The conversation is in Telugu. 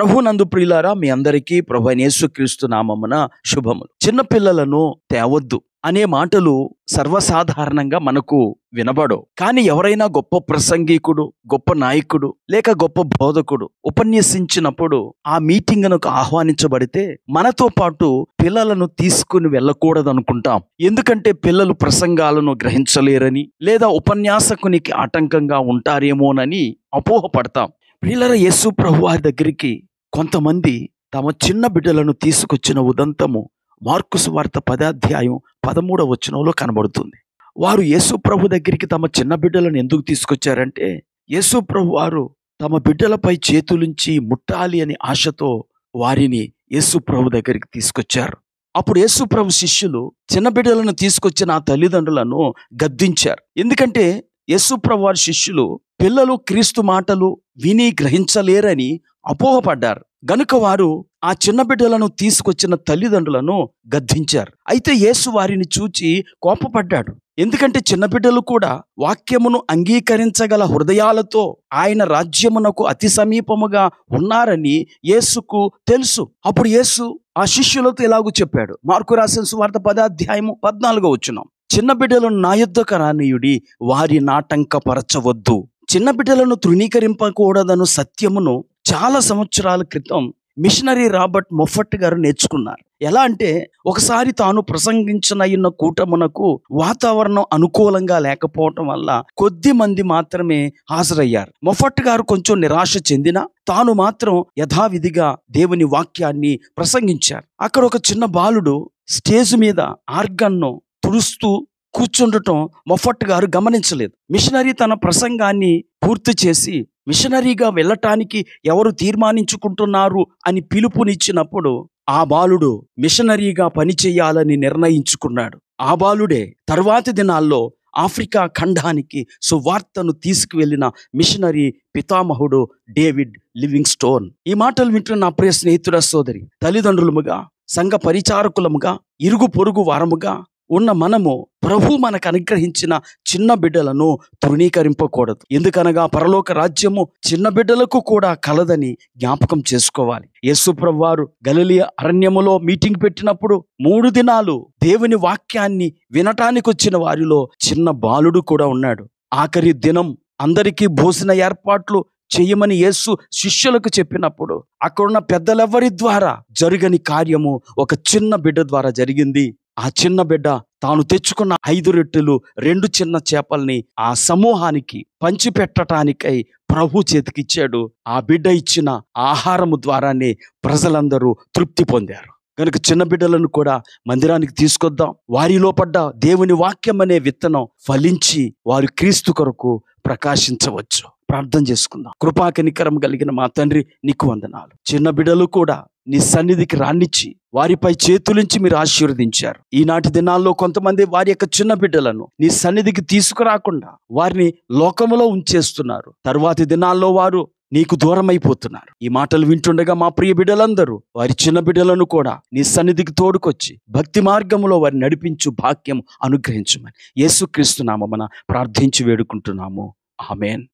ప్రభునందు ప్రియులారా, మీ అందరికీ ప్రభువైన యేసుక్రీస్తు నామమున శుభములు. చిన్న పిల్లలను తేవద్దు అనే మాటలు సర్వసాధారణంగా మనకు వినబడవు. కానీ ఎవరైనా గొప్ప ప్రసంగికుడు, గొప్ప నాయకుడు లేక గొప్ప బోధకుడు ఉపన్యసించినప్పుడు ఆ మీటింగ్కు ఆహ్వానించబడితే మనతో పాటు పిల్లలను తీసుకుని వెళ్ళకూడదనుకుంటాం. ఎందుకంటే పిల్లలు ప్రసంగాలను గ్రహించలేరని లేదా ఉపన్యాసకునికి ఆటంకంగా ఉంటారేమోనని అపోహపడతాం. ప్రియులారా, యేసు ప్రభువారి దగ్గరికి కొంతమంది తమ చిన్న బిడ్డలను తీసుకొచ్చిన ఉదంతము మార్కు సువార్త 10:13 కనబడుతుంది. వారు యేసు ప్రభు దగ్గరికి తమ చిన్న బిడ్డలను ఎందుకు తీసుకొచ్చారంటే, యేసు ప్రభు వారు తమ బిడ్డలపై చేతులుంచి ముట్టాలి అని ఆశతో వారిని యేసు ప్రభు దగ్గరికి తీసుకొచ్చారు. అప్పుడు యేసు ప్రభు శిష్యులు చిన్న బిడ్డలను తీసుకొచ్చిన ఆ తల్లిదండ్రులను గద్దించారు. ఎందుకంటే యేసు ప్రభు వారి శిష్యులు పిల్లలు క్రీస్తు మాటలు విని గ్రహించలేరని అపోహపడ్డారు. గనుక వారు ఆ చిన్న బిడ్డలను తీసుకొచ్చిన తల్లిదండ్రులను గద్దించారు. అయితే యేసు వారిని చూచి కోపపడ్డాడు. ఎందుకంటే చిన్న బిడ్డలు కూడా వాక్యమును అంగీకరించగల హృదయాలతో ఆయన రాజ్యమునకు అతి సమీపముగా ఉన్నారని యేసుకు తెలుసు. అప్పుడు యేసు ఆ శిష్యులతో ఇలాగూ చెప్పాడు. మార్కు రాసిన సువార్త 10:14 చిన్న బిడ్డలను నా యొద్దకు రానీయుడి, వారి నాటంకపరచవద్దు. చిన్న బిడ్డలను తృణీకరింపకూడదను సత్యమును చాలా సంవత్సరాల క్రితం మిషనరీ రాబర్ట్ మొఫట్ గారు నేర్చుకున్నారు. ఎలా అంటే, ఒకసారి తాను ప్రసంగించనయ్యున్న కూటమునకు వాతావరణం అనుకూలంగా లేకపోవటం వల్ల కొద్ది మంది మాత్రమే హాజరయ్యారు. మొఫట్ గారు కొంచెం నిరాశ చెందిన తాను మాత్రం యథావిధిగా దేవుని వాక్యాన్ని ప్రసంగించారు. అక్కడ ఒక చిన్న బాలుడు స్టేజ్ మీద ఆర్గన్ను తుడుస్తూ కూర్చుండటం మొఫట్ గారు గమనించలేదు. మిషనరీ తన ప్రసంగాన్ని పూర్తి చేసి మిషనరీగా వెళ్ళటానికి ఎవరు తీర్మానించుకుంటున్నారు అని పిలుపునిచ్చినప్పుడు ఆ బాలుడు మిషనరీగా పనిచేయాలని నిర్ణయించుకున్నాడు. ఆ బాలుడే తర్వాతి దినాల్లో ఆఫ్రికా ఖండానికి సువార్తను తీసుకువెళ్లిన మిషనరీ పితామహుడు డేవిడ్ లివింగ్స్టోన్. ఈ మాటలు వింటున్న నా ప్రియ స్నేహితుడ సోదరి, తల్లిదండ్రులముగా, సంఘ పరిచారకులముగా, ఇరుగు పొరుగు వారముగా ఉన్న మనము ప్రభు మనకు అనుగ్రహించిన చిన్న బిడ్డలను తృణీకరింపకూడదు. ఎందుకనగా పరలోక రాజ్యము చిన్న బిడ్డలకు కూడా కలదని జ్ఞాపకం చేసుకోవాలి. యేసు ప్రభు వారు గలిలయ అరణ్యములో మీటింగ్ పెట్టినప్పుడు 3 దినాలు దేవుని వాక్యాన్ని వినటానికి వచ్చిన వారిలో చిన్న బాలుడు కూడా ఉన్నాడు. ఆఖరి దినం అందరికీ భోజన ఏర్పాట్లు చెయ్యమని యేసు శిష్యులకు చెప్పినప్పుడు అక్కడున్న పెద్దలెవ్వరి ద్వారా జరగని కార్యము ఒక చిన్న బిడ్డ ద్వారా జరిగింది. ఆ చిన్న బిడ్డ తాను తెచ్చుకున్న 5 రొట్టెలు 2 చిన్న చేపల్ని ఆ సమూహానికి పంచిపెట్టటానికై ప్రభు చేతికిచ్చాడు. ఆ బిడ్డ ఇచ్చిన ఆహారము ద్వారానే ప్రజలందరూ తృప్తి పొందారు. కనుక చిన్న బిడ్డలను కూడా మందిరానికి తీసుకొద్దాం. వారిలో పడ్డ దేవుని వాక్యం అనే విత్తనం ఫలించి వారు క్రీస్తు కొరకు ప్రకాశించవచ్చు. ప్రార్థన చేసుకుందాం. కృపాకనికరం కలిగిన మా తండ్రి, నీకు వందనాలు. చిన్న బిడ్డలు కూడా నీ సన్నిధికి రానిచ్చి వారిపై చేతులుంచి మీరు ఆశీర్వదించారు. ఈనాటి దినాల్లో కొంతమంది వారి యొక్క చిన్న బిడ్డలను నీ సన్నిధికి తీసుకురాకుండా వారిని లోకములో ఉంచేస్తున్నారు. తరువాతి దినాల్లో వారు నీకు దూరమైపోతున్నారు. ఈ మాటలు వింటుండగా మా ప్రియ బిడ్డలందరూ వారి చిన్న బిడ్డలను కూడా నీ సన్నిధికి తోడుకొచ్చి భక్తి మార్గములో వారి నడిపించు భాగ్యం అనుగ్రహించమని యేసుక్రీస్తు నామమున ప్రార్థించి వేడుకుంటున్నాము. ఆమేన్.